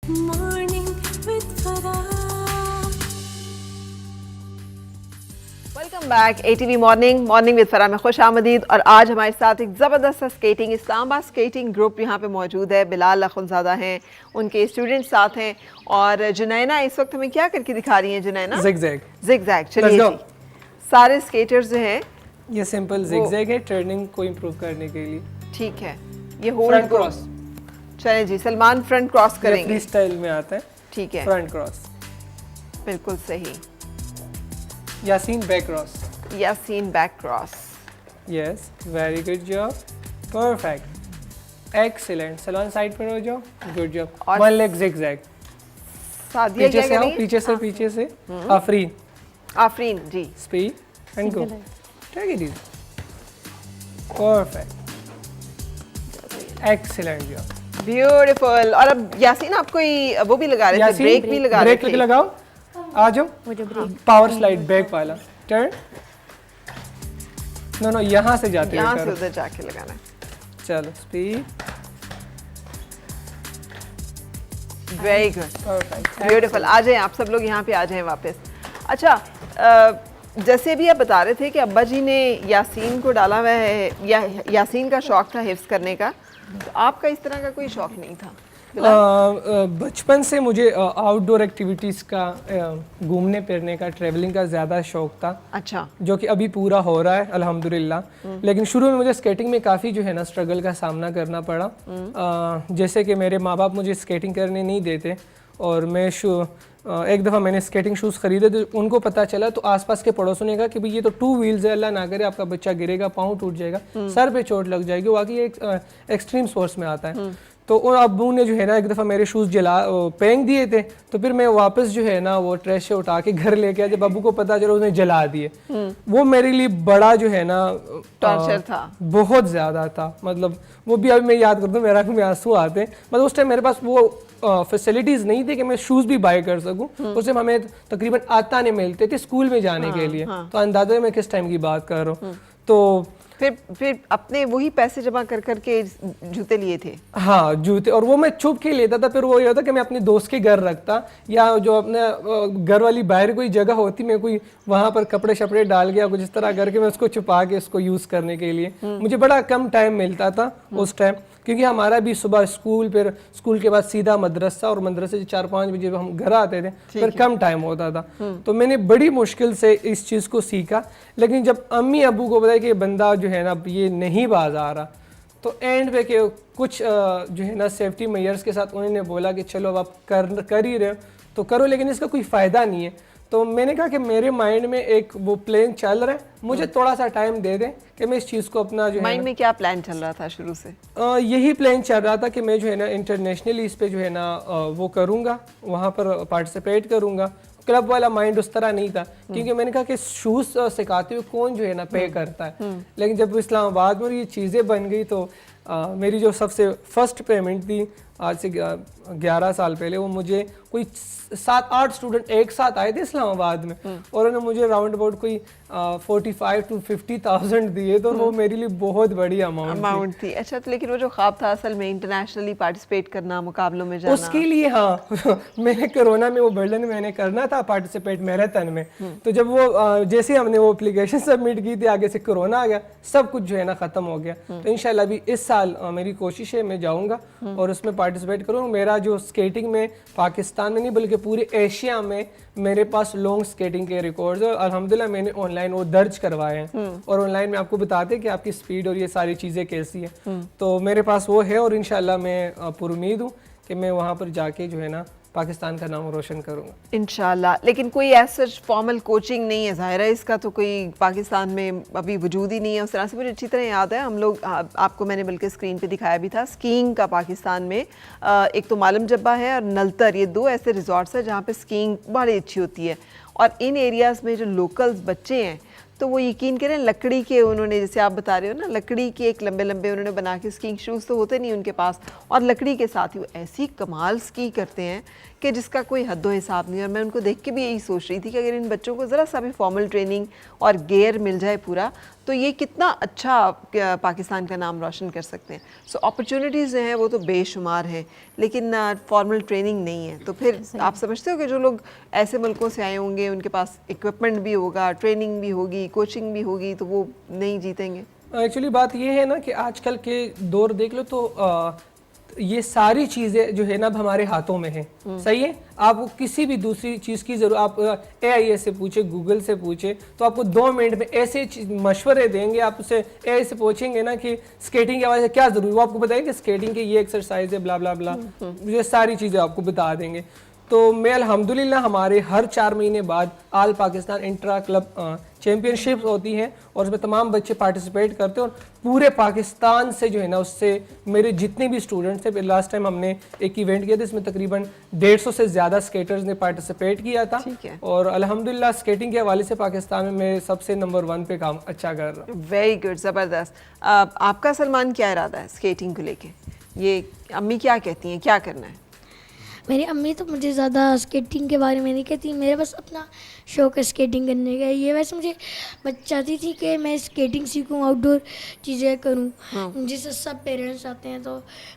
Morning with Farah. Welcome back ATV morning with Farah में खुश आमदीद। और आज हमारे साथ एक ज़बरदस्त स्केटिंग इस्लामाबाद स्केटिंग ग्रुप यहाँ पे मौजूद है। बिलाल अखुनज़ादा हैं, उनके स्टूडेंट्स साथ हैं। और जुनैना इस वक्त हमें क्या करके दिखा रही हैं? जुनैना जिगजैग। चलिए जी, सारे स्केटर्स जो हैं ये सिंपल जिगजैग है टर्निंग को इम्प्रूव करने के लिए। ठीक है, ये होल्ड क्रॉस। चले जी, सलमान फ्रंट क्रॉस करेंगे। फ्री स्टाइल में आता है। ठीक है, फ्रंट क्रॉस। बिल्कुल सही। Yasin back cross. Yasin back cross. Yes, very good job, perfect, excellent. Salman side पर हो जाओ, good job. One leg zigzag. Sadia क्या करेंगे? पीछे से Afreen. Afreen ji, speed and go, take it easy, perfect, excellent job, beautiful. और अब यासीन आप कोई वो भी लगा रहे थे, ब्रेक भी लगा रहे थे। ब्रेक लगाओ, आ जाओ। पावर स्लाइड बैक वाला टर्न। नो यहाँ से जाते हैं, यहाँ से उधर जाके लगाना है। चलो, speed, very good, perfect, beautiful. आ जाएं आप सब लोग, यहाँ पे आ जाएं वापस। अच्छा, जैसे अभी आप बता रहे थे कि अब्बा जी ने यासीन को डाला हुआ है, या यासीन का शौक था हिफ्ज़ करने का, तो आपका इस तरह का कोई शौक नहीं था? बचपन से मुझे आउटडोर एक्टिविटीज़ का, घूमने फिरने का, ट्रैवलिंग का ज़्यादा शौक था। अच्छा। जो कि अभी पूरा हो रहा है अल्हम्दुलिल्लाह। लेकिन शुरू में मुझे स्केटिंग में काफ़ी जो है ना स्ट्रगल का सामना करना पड़ा। जैसे कि मेरे माँ बाप मुझे स्केटिंग करने नहीं देते, और मैं एक दफ़ा मैंने स्केटिंग शूज़ ख़रीदे तो उनको पता चला, तो आसपास के पड़ोसियों ने कहा कि भाई ये तो 2 व्हील्स है, अल्लाह ना करे आपका बच्चा गिरेगा, पाँव टूट जाएगा, सर पे चोट लग जाएगी। वाकई एक एक्सट्रीम स्पोर्ट्स में आता है। तो उन अब्बू ने जो है ना एक दफ़ा मेरे शूज़ फेंक दिए थे, तो फिर मैं वापस जो है ना वो ट्रैश से उठा के घर लेके आया। जब अब्बू को पता चला, उसने जला दिए। वो मेरे लिए बड़ा जो है ना टॉर्चर था, बहुत ज़्यादा था। मतलब वो भी अभी मैं याद करता हूँ, मेरा में आंसू आते हैं। मतलब उस टाइम मेरे पास वो फैसिलिटीज़ नहीं थी कि मैं शूज़ भी बाय कर सकूँ। उस टाइम हमें तकरीबन आता नहीं मिलते थे स्कूल में जाने के लिए। तो अंदाज़ा मैं किस टाइम की बात कर रहा हूँ। तो फिर अपने वही पैसे जमा कर करके जूते लिए थे? हाँ, जूते। और वो मैं छुप के लेता था। फिर वो ये होता कि मैं अपने दोस्त के घर रखता, या जो अपने घर वाली बाहर कोई जगह होती, मैं कोई वहाँ पर कपड़े शपड़े डाल गया कुछ इस तरह करके मैं उसको छुपा के उसको यूज़ करने के लिए। मुझे बड़ा कम टाइम मिलता था उस टाइम, क्योंकि हमारा भी सुबह स्कूल, फिर स्कूल के बाद सीधा मदरसा, और मदरसे से 4-5 बजे हम घर आते थे, फिर कम टाइम होता था। तो मैंने बड़ी मुश्किल से इस चीज़ को सीखा। लेकिन जब अम्मी अबू को बताया कि बंदा जो है ना ये नहीं बाज आ रहा, तो एंड पे के कुछ जो है ना सेफ्टी मेजर्स के साथ उन्होंने बोला कि चलो अब आप कर ही रहे हो तो करो, लेकिन इसका कोई फ़ायदा नहीं है। तो मैंने कहा कि मेरे माइंड में एक वो प्लान चल रहा है, मुझे थोड़ा सा टाइम दे दें कि मैं इस चीज़ को अपना जो माइंड में क्या प्लान चल रहा था शुरू से? यही प्लान चल रहा था कि मैं जो है ना इंटरनेशनली इस पे जो है ना वो करूँगा, वहाँ पर पार्टिसिपेट करूँगा। क्लब वाला माइंड उस तरह नहीं था, क्योंकि मैंने कहा कि शूज़ सिखाते हुए कौन जो है ना पे करता है। लेकिन जब इस्लामाबाद में ये चीज़ें बन गई, तो मेरी जो सबसे फर्स्ट पेमेंट थी आज से 11 साल पहले, वो मुझे कोई 7-8 स्टूडेंट एक साथ आए थे इस्लामाबाद में, और उन्होंने मुझे राउंड अबाउट कोई 45,000 to 50,000 दिए। तो वो मेरे लिए बहुत बड़ी अमाउंट थी। अच्छा, तो लेकिन वो जो ख्वाब था असल में इंटरनेशनली पार्टिसिपेट करना, मुकाबलों में जाना, उसके लिए हाँ मैंने कोरोना में वो बर्लिन में मैंने करना था पार्टिसिपेट मैराथन में। तो जब वो जैसे हमने वो एप्लीकेशन सबमिट की थी, आगे से कोरोना आ गया, सब कुछ जो है ना ख़त्म हो गया। तो इंशाल्लाह अभी इस साल मेरी कोशिश है मैं जाऊँगा और उसमें पार्टिसिपेट करूँगा। मेरा जो स्केटिंग में पाकिस्तान में नहीं बल्कि पूरे एशिया में मेरे पास लॉन्ग स्केटिंग के रिकॉर्ड्स है, और अल्हम्दुलिल्लाह मैंने ऑनलाइन वो दर्ज करवाए हैं। और ऑनलाइन में आपको बताते हैं कि आपकी स्पीड और ये सारी चीज़ें कैसी है। तो मेरे पास वो है, और इंशाल्लाह मैं पुरुमीद हूँ कि मैं वहाँ पर जाके जो है ना पाकिस्तान का नाम रोशन करूँगा इंशाल्लाह। लेकिन कोई ऐसा फॉर्मल कोचिंग नहीं है, ज़ाहिर है इसका तो कोई पाकिस्तान में अभी वजूद ही नहीं है। उस तरह से मुझे अच्छी तरह याद है, हम लोग आपको मैंने बल्कि स्क्रीन पे दिखाया भी था, स्कीइंग का पाकिस्तान में एक तो मालम जब्बा है और नलतर, ये 2 ऐसे रिजॉर्ट्स हैं जहाँ पे स्कीइंग बड़ी अच्छी होती है। और इन एरियाज़ में जो लोकल्स बच्चे हैं, तो वो यकीन करें लकड़ी के, उन्होंने जैसे आप बता रहे हो ना, लकड़ी के एक लंबे लंबे उन्होंने बना के, स्कीइंग शूज़ तो होते नहीं उनके पास, और लकड़ी के साथ ही वो ऐसी कमाल स्की करते हैं कि जिसका कोई हद हिसाब नहीं। और मैं उनको देख के भी यही सोच रही थी कि अगर इन बच्चों को ज़रा सा भी फॉर्मल ट्रेनिंग और गेयर मिल जाए पूरा, तो ये कितना अच्छा पाकिस्तान का नाम रोशन कर सकते हैं। सो अपॉर्चुनिटीज़ हैं वो तो बेशुमार हैं, लेकिन फॉर्मल ट्रेनिंग नहीं है। तो फिर आप समझते हो कि जो लोग ऐसे मुल्कों से आए होंगे उनके पास इक्विपमेंट भी होगा, ट्रेनिंग भी होगी, कोचिंग भी होगी, तो वो नहीं जीतेंगे? एक्चुअली बात ये है ना कि आजकल के दौर देख लो तो ये सारी चीज़ें जो है ना अब हमारे हाथों में है। सही है, आपको किसी भी दूसरी चीज़ की जरूरत, आप एआई से पूछे, गूगल से पूछे, तो आपको 2 मिनट में ऐसे मशवरे देंगे। आप उससे एआई से पूछेंगे ना कि स्केटिंग के वजह से क्या जरूरी, वो आपको बताएंगे स्केटिंग की ये एक्सरसाइज है, ब्ला ब्ला ब्ला, ये सारी चीज़ें आपको बता देंगे। तो मैं अल्हम्दुलिल्लाह हमारे हर 4 महीने बाद आल पाकिस्तान इंट्रा क्लब चैम्पियनशिप्स होती हैं और उसमें तमाम बच्चे पार्टिसिपेट करते हैं और पूरे पाकिस्तान से जो है ना उससे मेरे जितने भी स्टूडेंट्स थे, लास्ट टाइम हमने एक इवेंट किया था इसमें तकरीबन 150 से ज़्यादा स्केटर्स ने पार्टिसिपेट किया था। और अल्हम्दुलिल्लाह स्केटिंग के हवाले से पाकिस्तान में मैं सबसे नंबर 1 पे काम अच्छा कर रहा हूँ। वेरी गुड, ज़बरदस्त। आपका सलमान क्या इरादा है स्केटिंग को लेके? ये अम्मी क्या कहती हैं, क्या करना है? मेरी अम्मी तो मुझे ज़्यादा स्केटिंग के बारे में नहीं कहती, मेरा बस अपना शौक़ है स्केटिंग करने का। ये वैसे मुझे चाहती थी कि मैं स्केटिंग सीखूं, आउटडोर चीज़ें करूं, जिससे सब पेरेंट्स आते हैं। तो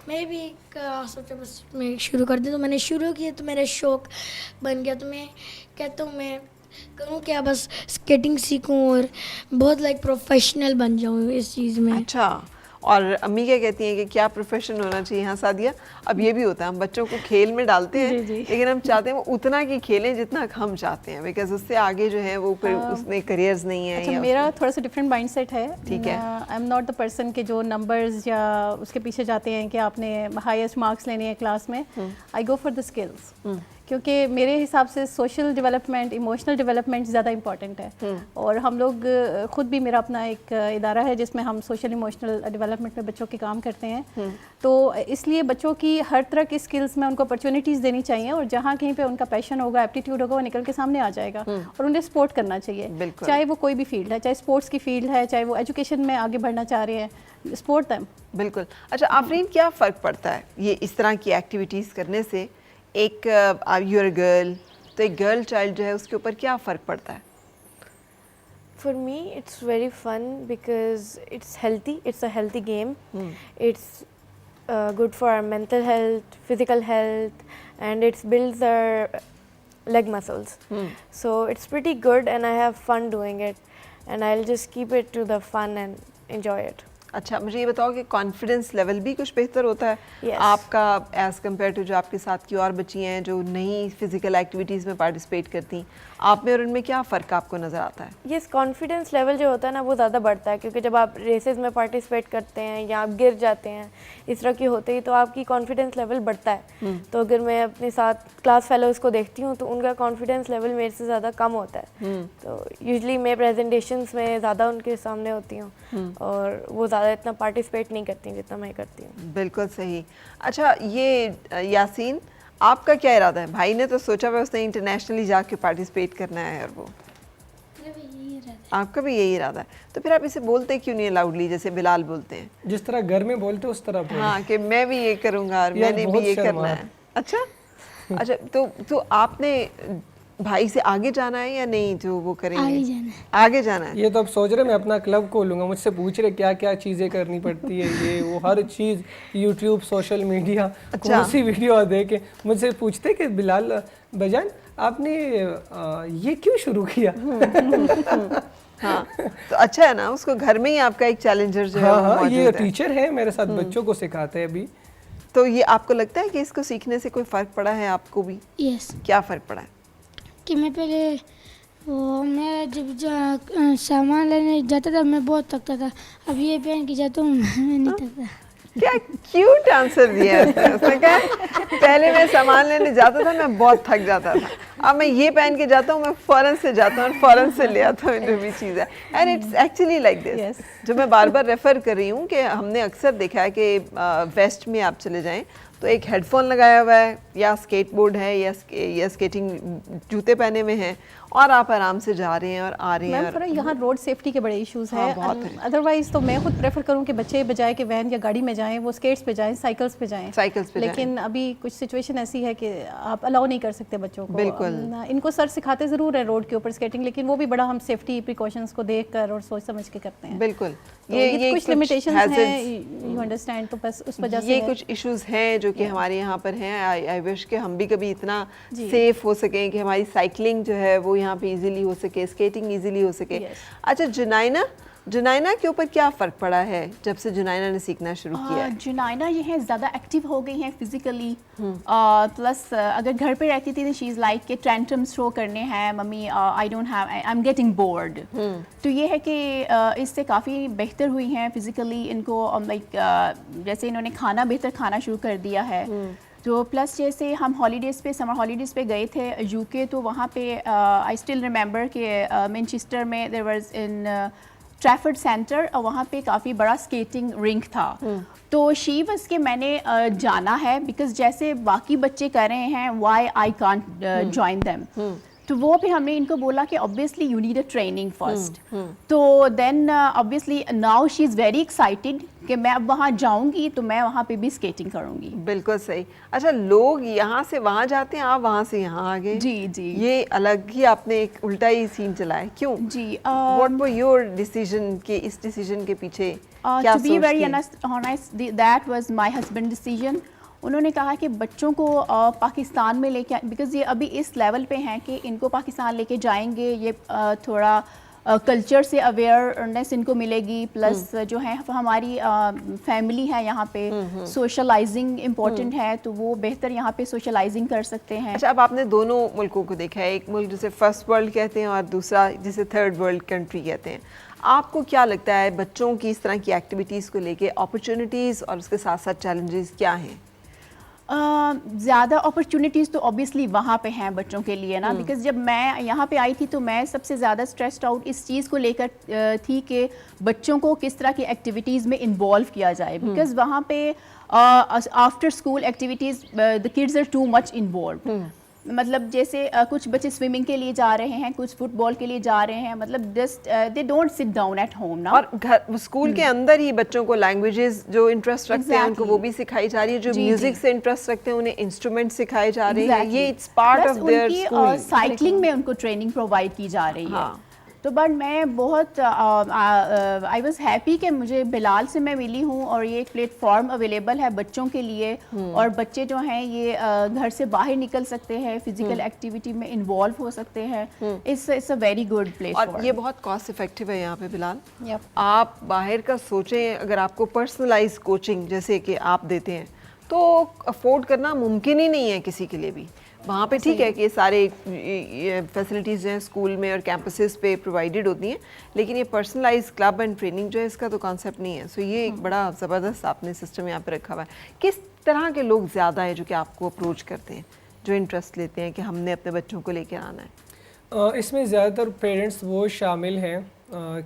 मैं भी सोचा बस मैं शुरू कर दूं, तो मैंने शुरू किया तो मेरा शौक़ बन गया। तो मैं कहता हूँ मैं करूँ क्या, बस स्केटिंग सीखूं और बहुत प्रोफेशनल बन जाऊँ इस चीज़ में। अच्छा, और अम्मी क्या कहती हैं कि क्या प्रोफेशन होना चाहिए? हाँ सादिया, अब ये भी होता है हम बच्चों को खेल में डालते हैं लेकिन हम चाहते हैं वो उतना की खेलें जितना हम चाहते हैं, बिकॉज उससे आगे जो है वो फिर उसमें करियर्स नहीं है। अच्छा, मेरा थोड़ा सा डिफरेंट माइंडसेट है। ठीक है, I am not the person के जो नंबर्स या उसके पीछे जाते हैं कि आपने हाईएस्ट मार्क्स लेने हैं क्लास में। आई गो फॉर द स्किल्स, क्योंकि मेरे हिसाब से सोशल डेवलपमेंट, इमोशनल डेवलपमेंट ज़्यादा इंपॉर्टेंट है। और हम लोग खुद भी, मेरा अपना एक इदारा है जिसमें हम सोशल इमोशनल डेवलपमेंट में बच्चों के काम करते हैं। तो इसलिए बच्चों की हर तरह की स्किल्स में उनको अपॉर्चुनिटीज़ देनी चाहिए और जहाँ कहीं पे उनका पैशन होगा, एप्टीट्यूड होगा, वो निकल के सामने आ जाएगा। और उन्हें सपोर्ट करना चाहिए, चाहे वो कोई भी फील्ड है, चाहे स्पोर्ट्स की फील्ड है, चाहे वो एजुकेशन में आगे बढ़ना चाह रहे हैं, सपोर्ट देम। बिल्कुल। अच्छा आफरीन, क्या फ़र्क पड़ता है ये इस तरह की एक्टिविटीज़ करने से? एक यूर गर्ल, तो एक गर्ल चाइल्ड जो है उसके ऊपर क्या फ़र्क पड़ता है? For me, it's very fun because it's healthy. It's a healthy game. It's good for our mental health, physical health, and it builds our leg muscles. So it's pretty good, and I have fun doing it. And I'll just keep it to the fun and enjoy it. अच्छा, मुझे ये बताओ कि confidence level भी कुछ बेहतर होता है आपका एज़ कम्पेयर टू जो आपके साथ की और बच्ची हैं जो नई फिजिकल एक्टिविटीज़ में पार्टिसिपेट करती, आप में और उनमें क्या फ़र्क आपको नज़र आता है? यस, कॉन्फिडेंस लेवल जो होता है ना वो ज़्यादा बढ़ता है, क्योंकि जब आप रेसेस में पार्टिसिपेट करते हैं या आप गिर जाते हैं इस तरह की होते ही, तो आपकी कॉन्फिडेंस लेवल बढ़ता है। तो अगर मैं अपने साथ क्लास फेलोज़ को देखती हूँ तो उनका कॉन्फिडेंस लेवल मेरे से ज़्यादा कम होता है। तो यूजली मैं प्रेजेंटेशंस में ज़्यादा उनके सामने होती हूँ और वो ज़्यादा इतना पार्टिसिपेट नहीं करती जितना मैं करती हूँ। बिल्कुल सही। अच्छा, ये यासीन, आपका क्या इरादा है? भाई ने तो सोचा हुआ उसने इंटरनेशनली जाके पार्टिसिपेट करना है और वो आपका भी यही इरादा है, तो फिर आप इसे बोलते क्यों नहीं लाउडली, जैसे बिलाल बोलते हैं? जिस तरह घर में बोलते उस तरह बोलते। हाँ, कि मैं भी ये करूँगा और मैंने भी ये करना है। अच्छा अच्छा, तो आपने भाई से आगे जाना है या नहीं जो वो करेंगे? आगे जाना है। ये तो अब सोच रहे मैं अपना क्लब खोलूंगा, मुझसे पूछ रहे क्या क्या चीज़ें करनी पड़ती है, ये वो हर चीज़, यूट्यूब, सोशल मीडिया, कौन सी वीडियो देखे मुझसे पूछते कि बिलाल भाईजान आपने ये क्यों शुरू किया? हाँ, तो अच्छा है ना, उसको घर में ही आपका एक चैलेंजर जो है हाँ, ये टीचर है मेरे साथ, बच्चों को सिखाते हैं अभी। तो ये आपको लगता है कि इसको सीखने से कोई फ़र्क पड़ा है आपको भी? यस। क्या फ़र्क पड़ा है? कि मैं पहले मैं जब सामान लेने जाता था मैं बहुत थकता था, अब ये पहन के जाता हूँ मैं नहीं थकता। क्या क्यूट आंसर दिया है उसने कहा पहले मैं सामान लेने जाता था मैं बहुत थक जाता था, अब मैं ये पहन के जाता हूँ मैं फ़ौरन से जाता हूँ और फ़ौरन से ले आता हूँ, जो भी चीज़ है। And it's actually like this, जो मैं बार बार रेफ़र कर रही हूँ कि हमने अक्सर देखा है कि वेस्ट में आप चले जाएं तो एक हेडफोन लगाया हुआ है या स्केटबोर्ड है या स्केटिंग जूते पहने हुए हैं और आप आराम से जा रहे हैं और आ रहे हैं। मैम पर यहाँ रोड सेफ्टी के बड़े इश्यूज हाँ, हैं। बहुत हैं। अदरवाइज तो मैं खुद प्रेफर करूँ कि बच्चे बजाय के वैन या गाड़ी में जाएं, वो स्केट्स पे जाएं, साइकिल्स पे जाएं। लेकिन अभी कुछ सिचुएशन ऐसी है कि आप अलाउ नहीं कर सकते बच्चों को। बिल्कुल। इनको सर सिखाते ज़रूर है रोड के ऊपर स्केटिंग, लेकिन वो भी बड़ा हम सेफ्टी प्रिकॉशंस को देख कर और सोच समझ के करते हैं। बिल्कुल। तो ये कुछ लिमिटेशंस हैं, यू अंडरस्टैंड, तो बस उस वजह से ये कुछ इश्यूज हैं जो कि हमारे यहाँ पर हैं। आई विश कि हम भी कभी इतना सेफ हो सकें कि हमारी साइकिलिंग जो है वो यहाँ पे इजीली हो सके, स्केटिंग इजीली हो सके। अच्छा जुनैना के ऊपर क्या फ़र्क पड़ा है जब से जुनैना ने सीखना शुरू किया है? जुनैना ये है ज़्यादा एक्टिव हो गई हैं फिजिकली, प्लस अगर घर पे रहती थी तो शी इज़ लाइक के ट्रेंटम्स थ्रो करने हैं, mummy I don't have, I am getting bored. तो ये है कि इससे काफ़ी बेहतर हुई हैं फिजिकली इनको, लाइक जैसे इन्होंने खाना बेहतर खाना शुरू कर दिया है। तो प्लस जैसे हम हॉलीडेज़ पे, समर हॉलीडेज़ पे गए थे यूके, तो वहाँ पे आई स्टिल रिमेंबर कि मैनचेस्टर में there was in Trafford centre, और वहाँ पे काफ़ी बड़ा स्केटिंग रिंक था। तो शी बस के मैंने जाना है बिकॉज जैसे बाकी बच्चे कर रहे हैं, why I can't join them. तो वो फिर हमने इनको बोला कि obviously you need a training first. तो then obviously now she is very excited कि मैं अब वहाँ जाऊँगी तो मैं वहाँ पे भी स्केटिंग करूँगी। बिल्कुल सही। अच्छा, लोग यहाँ से वहाँ जाते हैं, आप वहाँ से यहाँ आ गए। जी जी, ये अलग ही आपने एक उल्टा ही सीन चलाया, क्यों जी। व्हाट वाज योर डिसीजन के इस डिसीजन के पीछे क्या टू बी वेरी सोच honest, that was my husband decision. उन्होंने कहा कि बच्चों को पाकिस्तान में लेके, बिकॉज़ ये अभी इस लेवल पे हैं कि इनको पाकिस्तान लेके जाएंगे, ये थोड़ा कल्चर से अवेयरनेस इनको मिलेगी, प्लस जो है हमारी फैमिली है यहाँ पे, सोशलाइजिंग इम्पोर्टेंट है, तो वो बेहतर यहाँ पे सोशलाइजिंग कर सकते हैं। अच्छा, अब आपने दोनों मुल्कों को देखा है, एक मुल्क जिसे फर्स्ट वर्ल्ड कहते हैं और दूसरा जिसे थर्ड वर्ल्ड कंट्री कहते हैं। आपको क्या लगता है बच्चों की इस तरह की एक्टिविटीज़ को लेके अपॉर्चुनिटीज़ और उसके साथ साथ चैलेंजेस क्या हैं? ज़्यादा अपॉर्चुनिटीज़ तो ऑब्वियसली वहाँ पे हैं बच्चों के लिए ना, बिकॉज़ जब मैं यहाँ पे आई थी तो मैं सबसे ज़्यादा स्ट्रेस्ड आउट इस चीज़ को लेकर थी कि बच्चों को किस तरह की एक्टिविटीज़ में इन्वॉल्व किया जाए, बिकॉज़ वहाँ पे after school activities the kids are too much involve. मतलब जैसे कुछ बच्चे स्विमिंग के लिए जा रहे हैं, कुछ फुटबॉल के लिए जा रहे हैं, मतलब just they don't sit down at home ना। और घर स्कूल के अंदर ही बच्चों को लैंग्वेजेस जो इंटरेस्ट रखते हैं उनको वो भी सिखाई जा रही है, जो म्यूजिक से इंटरेस्ट रखते हैं उन्हें इंस्ट्रूमेंट सिखाए जा रहे हैं। ये it's part of their school. Cycling में उनको ट्रेनिंग प्रोवाइड की जा रही है। तो बट मैं बहुत आई वाज हैप्पी कि मुझे बिलाल से मैं मिली हूँ और ये एक प्लेटफॉर्म अवेलेबल है बच्चों के लिए, और बच्चे जो हैं ये घर से बाहर निकल सकते हैं, फिजिकल एक्टिविटी में इन्वॉल्व हो सकते हैं। It's a very good platform. और ये बहुत कॉस्ट इफेक्टिव है यहाँ पे बिलाल। आप बाहर का सोचें, अगर आपको पर्सनलाइज कोचिंग जैसे कि आप देते हैं तो अफोर्ड करना मुमकिन ही नहीं है किसी के लिए भी। वहाँ पे ठीक है कि सारे फैसिलिटीज़ जो हैं स्कूल में और कैंपसेस पे प्रोवाइडेड होती हैं, लेकिन ये पर्सनलाइज क्लब एंड ट्रेनिंग जो है इसका तो कॉन्सेप्ट नहीं है। सो ये एक बड़ा ज़बरदस्त आपने सिस्टम यहाँ पे रखा हुआ है। किस तरह के लोग ज़्यादा हैं जो कि आपको अप्रोच करते हैं, जो इंटरेस्ट लेते हैं कि हमने अपने बच्चों को लेकर आना है? इसमें ज़्यादातर पेरेंट्स वो शामिल हैं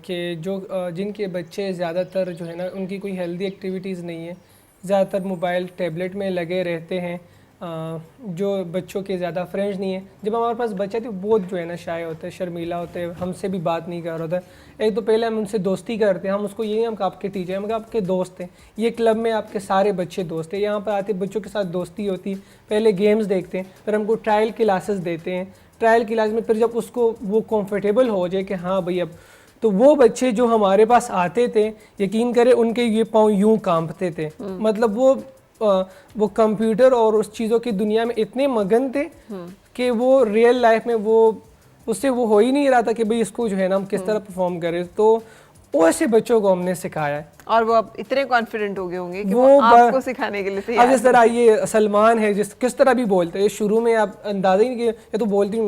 कि जो जिनके बच्चे ज़्यादातर जो है ना उनकी कोई हेल्दी एक्टिविटीज़ नहीं है, ज़्यादातर मोबाइल टैबलेट में लगे रहते हैं, जो बच्चों के ज़्यादा फ्रेंड्स नहीं है। जब हमारे पास बच्चे थे बहुत जो है ना शाय होते हैं, शर्मीला होते हैं, हमसे भी बात नहीं कर रहा था। एक तो पहले हम उनसे दोस्ती करते हैं, हम उसको ये नहीं हम आपके टीचर, हम आपके दोस्त हैं, ये क्लब में आपके सारे बच्चे दोस्त हैं। यहाँ पर आते बच्चों के साथ दोस्ती होती, पहले गेम्स देखते हैं, फिर हमको ट्रायल क्लासेस देते हैं। ट्रायल क्लास में फिर जब उसको वो कंफर्टेबल हो जाए कि हाँ भाई अब, तो वो बच्चे जो हमारे पास आते थे यकीन करें उनके ये पाँव यूँ कांपते थे। मतलब वो कंप्यूटर और उस चीज़ों की दुनिया में इतने मगन थे कि वो रियल लाइफ में वो उससे वो हो ही नहीं रहा था कि भाई इसको जो है ना हम किस तरह परफॉर्म करें। तो ऐसे बच्चों को हमने सिखाया है और वो अब इतने कॉन्फिडेंट हो गए होंगे कि वो आपको सिखाने के लिए तैयार। अब जिस तरह ये सलमान है, किस तरह भी बोलते हैं, शुरू में आप अंदाजा ही नहीं कि ये तो बोलती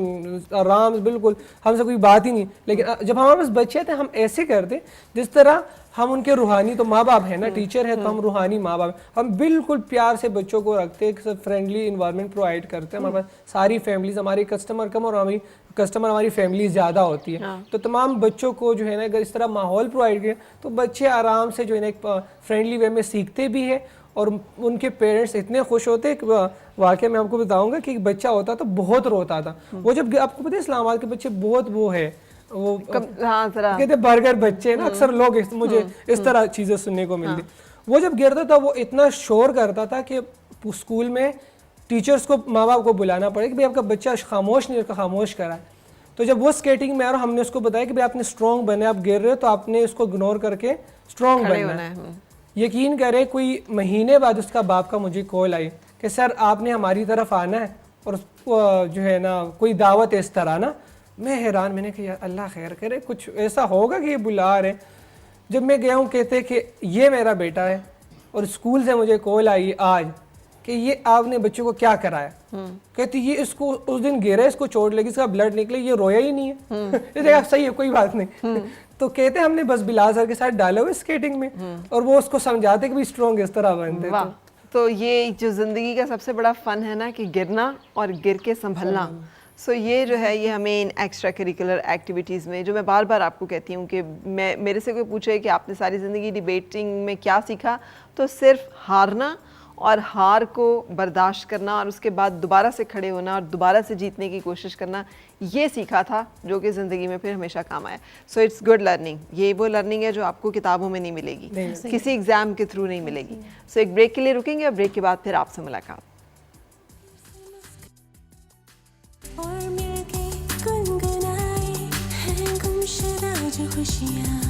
आराम से बिल्कुल हमसे कोई बात ही नहीं, लेकिन जब हमारे पास बच्चे थे हम ऐसे करते जिस तरह हम उनके रूहानी तो माँ बाप है ना, टीचर है तो हम रूहानी माँ बाप, हम बिल्कुल प्यार से बच्चों को रखते हैं, फ्रेंडली इन्वायरमेंट प्रोवाइड करते हैं। हमारे पास सारी फैमिलीज, हमारे कस्टमर कम और हमारी फैमिली ज़्यादा होती है। तो तमाम बच्चों को जो है ना अगर इस तरह माहौल प्रोवाइड करें तो बच्चे आराम से जो है ना एक फ्रेंडली वे में सीखते भी है और उनके पेरेंट्स इतने खुश होते कि वाकई मैं आपको बताऊंगा कि एक बच्चा होता तो बहुत रोता था। वो जब आपको पता है इस्लामाबाद के बच्चे बहुत वो है वो हाँ जरा कहते बर्गर बच्चे ना, अक्सर लोग मुझे इस तरह चीज़ें सुनने को मिलती। वो जब गिरता था वो इतना शोर करता था कि स्कूल में टीचर्स को माँ बाप को बुलाना पड़े कि भाई आपका बच्चा खामोश नहीं, उसका खामोश करा है। तो जब वो स्केटिंग में आया और हमने उसको बताया कि भाई आपने स्ट्रॉन्ग बने, आप गिर रहे हो तो आपने इसको इग्नोर करके स्ट्रॉन्ग बनना है। यकीन करें कोई महीने बाद उसका बाप का मुझे कॉल आई कि सर आपने हमारी तरफ आना है और जो है ना कोई दावत इस तरह ना। मैं हैरान, मैंने कहा यार अल्लाह खैर करे, कुछ ऐसा होगा कि ये बुला रहे। जब मैं गया हूँ कहते कि ये मेरा बेटा है और स्कूल से मुझे कॉल आई आज कि ये आपने बच्चों को क्या कराया। कहती ये इसको उस दिन गिरा, इसको चोट लगी, इसका ब्लड निकले, ये रोया ही नहीं है। ये सही है, कोई बात नहीं। तो कहते हमने बस बिलाल सर के साथ डाला हुआ स्केटिंग में और वो उसको समझाते कि भी स्ट्रॉन्ग इस तरह बनते। वाह, तो ये जो ज़िंदगी का सबसे बड़ा फ़न है ना कि गिरना और गिर के संभलना। सो ये जो है ये हमें इन एक्स्ट्रा करिकुलर एक्टिविटीज़ में, जो मैं बार बार आपको कहती हूँ कि मेरे से कोई पूछे कि आपने सारी ज़िंदगी डिबेटिंग में क्या सीखा, तो सिर्फ हारना और हार को बर्दाश्त करना और उसके बाद दोबारा से खड़े होना और दोबारा से जीतने की कोशिश करना, ये सीखा था जो कि ज़िंदगी में फिर हमेशा काम आया। So it's good learning. ये वो लर्निंग है जो आपको किताबों में नहीं मिलेगी, किसी एग्ज़ाम के थ्रू नहीं मिलेगी। सो एक ब्रेक के लिए रुकेंगे और ब्रेक के बाद फिर आपसे मुलाकात। और मिलके गुनगुनाए हैं गुमशुदा जो खुशियाँ।